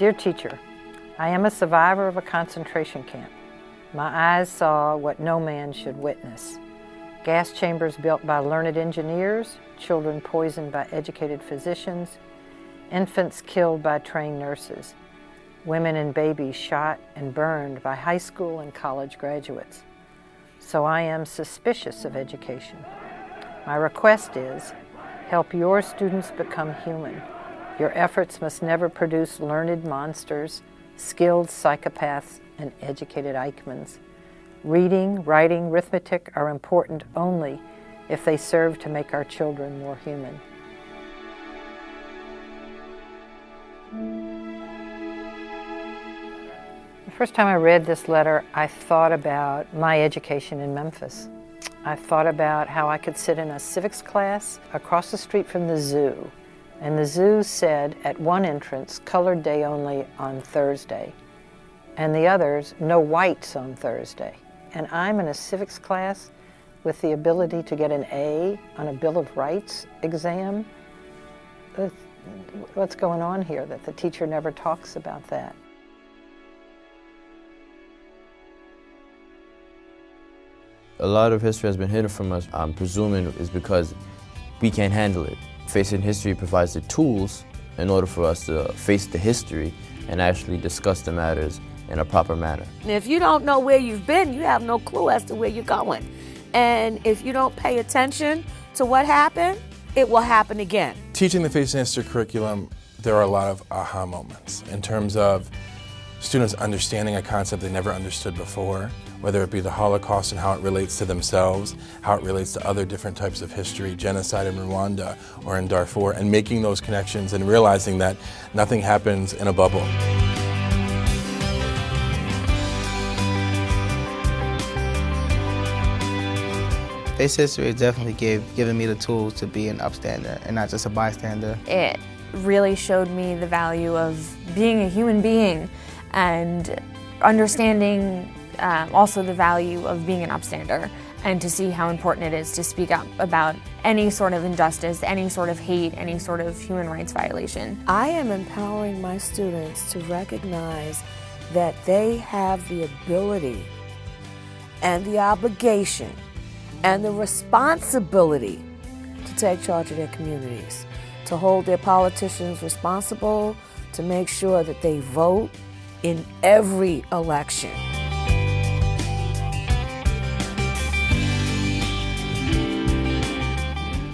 Dear teacher, I am a survivor of a concentration camp. My eyes saw what no man should witness. Gas chambers built by learned engineers, children poisoned by educated physicians, infants killed by trained nurses, women and babies shot and burned by high school and college graduates. So I am suspicious of education. My request is, help your students become human. Your efforts must never produce learned monsters, skilled psychopaths, and educated Eichmanns. Reading, writing, arithmetic are important only if they serve to make our children more human. The first time I read this letter, I thought about my education in Memphis. I thought about how I could sit in a civics class across the street from the zoo, and the zoo said at one entrance, colored day only on Thursday, and the others, no whites on Thursday. And I'm in a civics class with the ability to get an A on a Bill of Rights exam. What's going on here that the teacher never talks about that? A lot of history has been hidden from us. I'm presuming is because we can't handle it. Facing History provides the tools in order for us to face the history and actually discuss the matters in a proper manner. If you don't know where you've been, you have no clue as to where you're going. And if you don't pay attention to what happened, it will happen again. Teaching the Facing History curriculum, there are a lot of aha moments in terms of students understanding a concept they never understood before, whether it be the Holocaust and how it relates to themselves, how it relates to other different types of history, genocide in Rwanda or in Darfur, and making those connections and realizing that nothing happens in a bubble. Facing History has definitely given me the tools to be an upstander and not just a bystander. It really showed me the value of being a human being and understanding also the value of being an upstander, and to see how important it is to speak up about any sort of injustice, any sort of hate, any sort of human rights violation. I am empowering my students to recognize that they have the ability and the obligation and the responsibility to take charge of their communities, to hold their politicians responsible, to make sure that they vote in every election.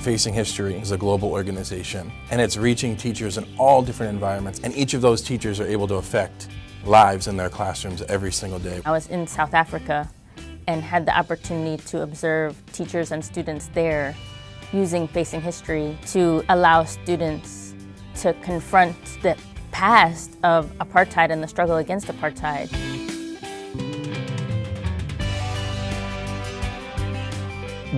Facing History is a global organization, and it's reaching teachers in all different environments, and each of those teachers are able to affect lives in their classrooms every single day. I was in South Africa and had the opportunity to observe teachers and students there using Facing History to allow students to confront the past of apartheid and the struggle against apartheid.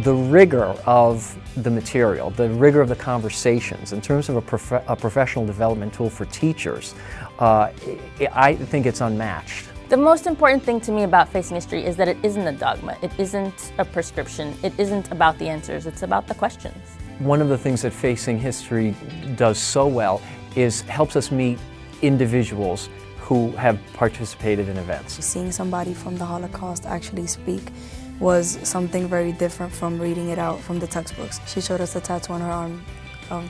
The rigor of the material, the rigor of the conversations, in terms of a professional development tool for teachers, I think it's unmatched. The most important thing to me about Facing History is that it isn't a dogma, it isn't a prescription, it isn't about the answers, it's about the questions. One of the things that Facing History does so well is helps us meet individuals who have participated in events. Seeing somebody from the Holocaust actually speak was something very different from reading it out from the textbooks. She showed us the tattoo on her arm,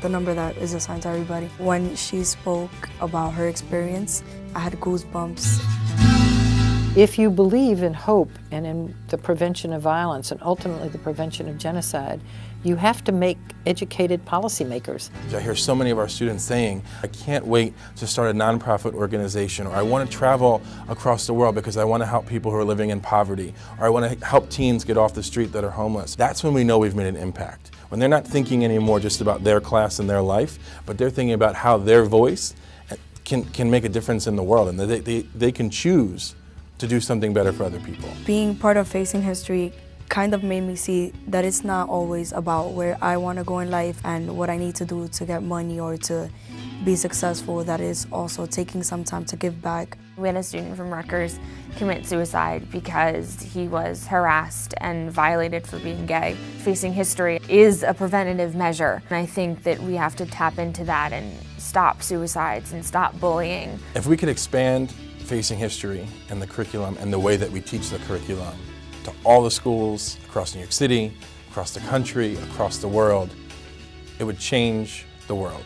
the number that is assigned to everybody. When she spoke about her experience, I had goosebumps. If you believe in hope and in the prevention of violence and ultimately the prevention of genocide, you have to make educated policymakers. I hear so many of our students saying, I can't wait to start a nonprofit organization, or I want to travel across the world because I want to help people who are living in poverty, or I want to help teens get off the street that are homeless. That's when we know we've made an impact. When they're not thinking anymore just about their class and their life, but they're thinking about how their voice can make a difference in the world, and they can choose to do something better for other people. Being part of Facing History kind of made me see that it's not always about where I want to go in life and what I need to do to get money or to be successful that is also taking some time to give back. We had a student from Rutgers commit suicide because he was harassed and violated for being gay. Facing History is a preventative measure, and I think that we have to tap into that and stop suicides and stop bullying. If we could expand Facing History and the curriculum and the way that we teach the curriculum to all the schools across New York City, across the country, across the world, it would change the world.